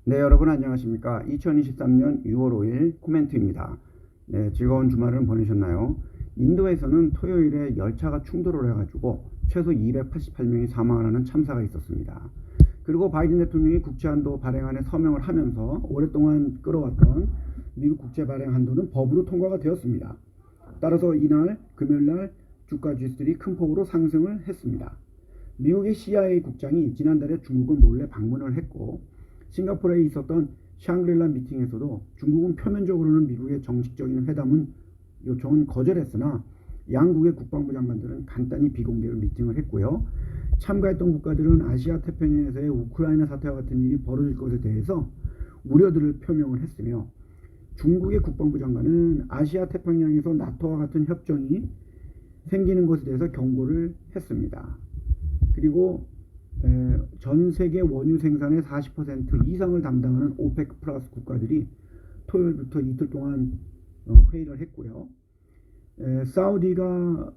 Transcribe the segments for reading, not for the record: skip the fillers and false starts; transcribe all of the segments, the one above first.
네, 여러분 안녕하십니까? 2023년 6월 5일 코멘트입니다. 네, 즐거운 주말을 보내셨나요? 인도에서는 토요일에 열차가 충돌을 해가지고 최소 288명이 사망하는 참사가 있었습니다. 그리고 바이든 대통령이 국제한도 발행안에 서명을 하면서 오랫동안 끌어왔던 미국 국제 발행 한도는 법으로 통과가 되었습니다. 따라서 이날 금요일날 주가 지수들이 큰 폭으로 상승을 했습니다. 미국의 CIA 국장이 지난달에 중국을 몰래 방문을 했고 싱가포르에 있었던 샹그릴라 미팅에서도 중국은 표면적으로는 미국의 정식적인 회담은 요청은 거절했으나 양국의 국방부 장관들은 간단히 비공개로 미팅을 했고요. 참가했던 국가들은 아시아 태평양에서의 우크라이나 사태와 같은 일이 벌어질 것에 대해서 우려들을 표명을 했으며 중국의 국방부 장관은 아시아 태평양에서 나토와 같은 협정이 생기는 것에 대해서 경고를 했습니다. 그리고 전 세계 원유 생산의 40% 이상을 담당하는 오페크 플러스 국가들이 토요일부터 이틀 동안 회의를 했고요. 사우디가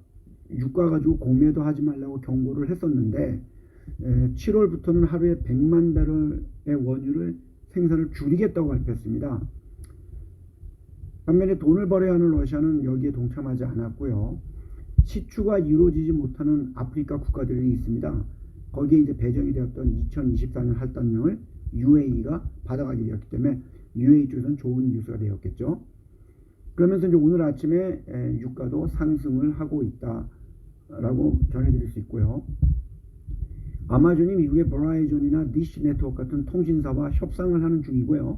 유가 가지고 공매도 하지 말라고 경고를 했었는데 7월부터는 하루에 100만 배럴의 원유를 생산을 줄이겠다고 발표했습니다. 반면에 돈을 벌어야 하는 러시아는 여기에 동참하지 않았고요. 시추가 이루어지지 못하는 아프리카 국가들이 있습니다. 거기에 이제 배정이 되었던 2024년 할당량을 UAE가 받아가게 되었기 때문에 UAE 쪽에서는 좋은 뉴스가 되었겠죠. 그러면서 이제 오늘 아침에 유가도 상승을 하고 있다라고 전해드릴 수 있고요. 아마존이 미국의 버라이즌이나 디시 네트워크 같은 통신사와 협상을 하는 중이고요.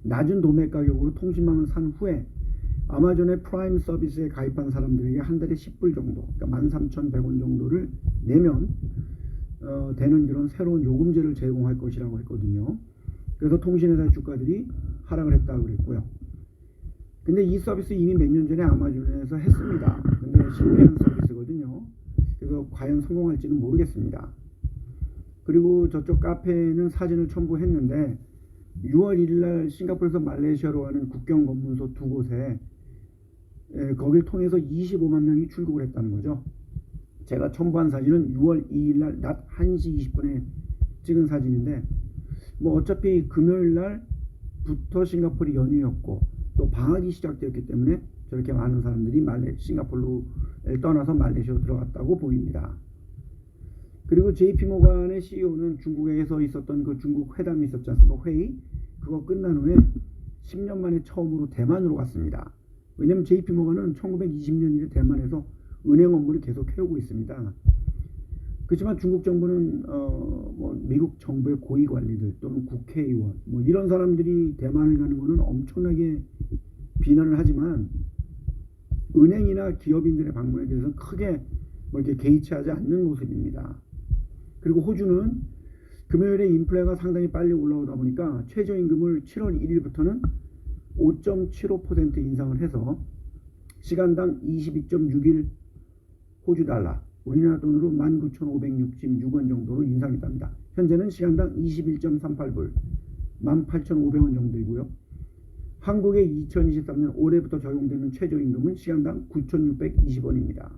낮은 도매 가격으로 통신망을 산 후에 아마존의 프라임 서비스에 가입한 사람들에게 한 달에 10불 정도, 그러니까 13,100원 정도를 내면 되는 이런 새로운 요금제를 제공할 것이라고 했거든요. 그래서 통신회사 주가들이 하락을 했다고 그랬고요. 근데 이 서비스 이미 몇 년 전에 아마존에서 했습니다. 근데 실패한 서비스거든요. 그래서 과연 성공할지는 모르겠습니다. 그리고 저쪽 카페에는 사진을 첨부했는데 6월 1일 날 싱가포르에서 말레이시아로 가는 국경 검문소 두 곳에 거길 통해서 25만 명이 출국을 했다는 거죠. 제가 첨부한 사진은 6월 2일 날 낮 1시 20분에 찍은 사진인데 뭐 어차피 금요일 날부터 싱가포르 연휴였고 또 방학이 시작되었기 때문에 저렇게 많은 사람들이 싱가포르를 떠나서 말레이시아로 들어갔다고 보입니다. 그리고 JP모간의 CEO는 중국에서 있었던 그 중국 회담이 있었지 않습니까? 회의. 그거 끝난 후에 10년 만에 처음으로 대만으로 갔습니다. 왜냐하면 JP모간은 1920년 이래 대만에서 은행 업무를 계속 해오고 있습니다. 그렇지만 중국 정부는 미국 정부의 고위 관리들 또는 국회의원 뭐 이런 사람들이 대만을 가는 것은 엄청나게 비난을 하지만 은행이나 기업인들의 방문에 대해서는 크게 뭐 이렇게 개의치하지 않는 모습입니다. 그리고 호주는 금요일에 인플레가 상당히 빨리 올라오다 보니까 최저임금을 7월 1일부터는 5.75% 인상을 해서 시간당 22.61 호주 달러, 우리나라 돈으로 19,566원 정도로 인상했답니다. 현재는 시간당 21.38불, 18,500원 정도이고요. 한국의 2023년 올해부터 적용되는 최저임금은 시간당 9,620원입니다.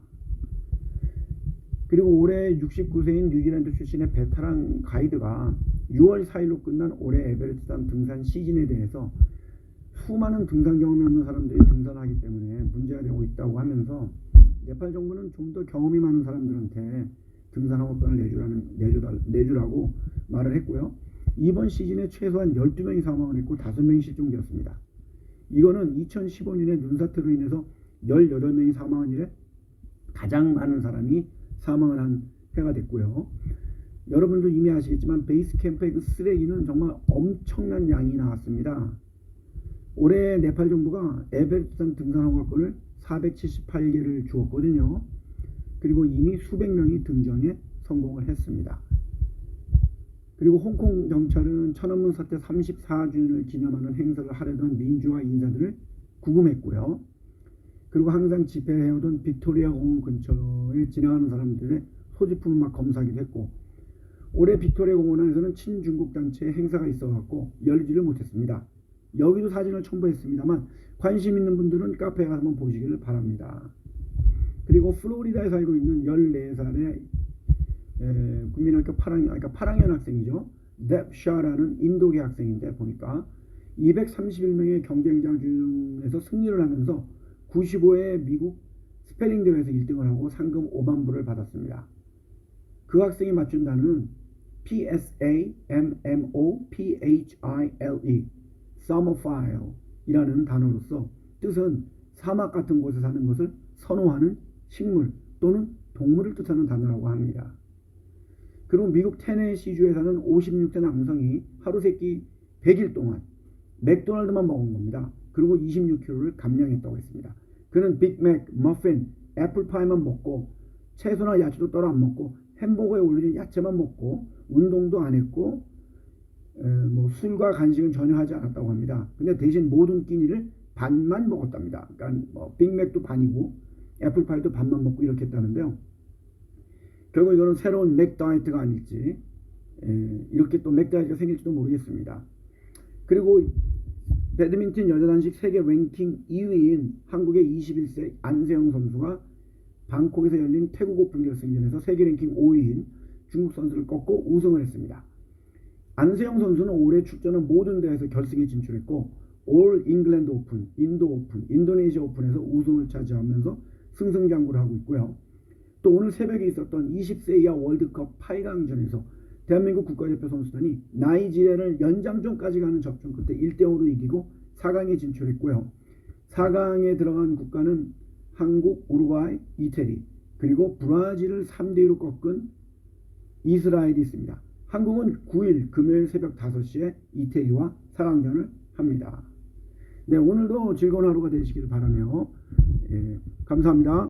그리고 올해 69세인 뉴질랜드 출신의 베테랑 가이드가 6월 4일로 끝난 올해 에베레스트 등산 시즌에 대해서 수많은 등산 경험이 없는 사람들이 등산하기 때문에 문제가 되고 있다고 하면서 네팔 정부는 좀 더 경험이 많은 사람들한테 등산 허가권을 내주라고 말을 했고요. 이번 시즌에 최소한 12명이 사망을 했고 5명이 실종되었습니다. 이거는 2015년에 눈사태로 인해서 18명이 사망한 이래 가장 많은 사람이 사망을 한 해가 됐고요. 여러분도 이미 아시겠지만 베이스 캠프의 그 쓰레기는 정말 엄청난 양이 나왔습니다. 올해 네팔 정부가 에베레스트 등산 허가권을 478개를 주었거든요. 그리고 이미 수백 명이 등정에 성공을 했습니다. 그리고 홍콩 경찰은 천안문 사태 34주년을 기념하는 행사를 하려던 민주화 인사들을 구금했고요. 그리고 항상 집회해오던 빅토리아 공원 근처에 지나가는 사람들의 소지품을 막 검사하기도 했고 올해 빅토리아 공원 안에서는 친중국 단체의 행사가 있어갖고 열리지를 못했습니다. 여기도 사진을 첨부했습니다만 관심 있는 분들은 카페에 가서 한번 보시기를 바랍니다. 그리고 플로리다에 살고 있는 14살의 국민학교 8학년, 그러니까 8학년 학생이죠. 뎁샤라는 인도계 학생인데 보니까 231명의 경쟁자 중에서 승리를 하면서 95회 미국 스펠링 대회에서 1등을 하고 상금 5만 불을 받았습니다. 그 학생이 맞춘 단어는 PSAMMOPHILE Samophile 이라는 단어로서 뜻은 사막 같은 곳에 사는 것을 선호하는 식물 또는 동물을 뜻하는 단어라고 합니다. 그리고 미국 테네시주에 사는 56세 남성이 하루 세끼 100일 동안 맥도날드만 먹은 겁니다. 그리고 26kg를 감량했다고 했습니다. 그는 빅맥, 머핀, 애플파이만 먹고 채소나 야채도 따로 안 먹고 햄버거에 올려진 야채만 먹고 운동도 안 했고 술과 간식은 전혀 하지 않았다고 합니다. 근데 대신 모든 끼니를 반만 먹었답니다. 그러니까 빅맥도 반이고 애플파이도 반만 먹고 이렇게 했다는데요. 결국 이거는 새로운 맥 다이어트가 아닐지 이렇게 또 맥 다이어트가 생길지도 모르겠습니다. 그리고 배드민턴 여자 단식 세계 랭킹 2위인 한국의 21세 안세영 선수가 방콕에서 열린 태국 오픈 결승전에서 세계 랭킹 5위인 중국 선수를 꺾고 우승을 했습니다. 안세영 선수는 올해 출전한 모든 대회에서 결승에 진출했고 올 잉글랜드 오픈, 인도 오픈, 인도네시아 오픈에서 우승을 차지하면서 승승장구를 하고 있고요. 또 오늘 새벽에 있었던 20세 이하 월드컵 8강전에서 대한민국 국가대표 선수단이 나이지리아를 연장전까지 가는 접전 끝에 1대0으로 이기고 4강에 진출했고요. 4강에 들어간 국가는 한국, 우루과이, 이태리 그리고 브라질을 3대2로 꺾은 이스라엘이 있습니다. 한국은 9일 금요일 새벽 5시에 이태리와 4강전을 합니다. 네, 오늘도 즐거운 하루가 되시기를 바라며 감사합니다.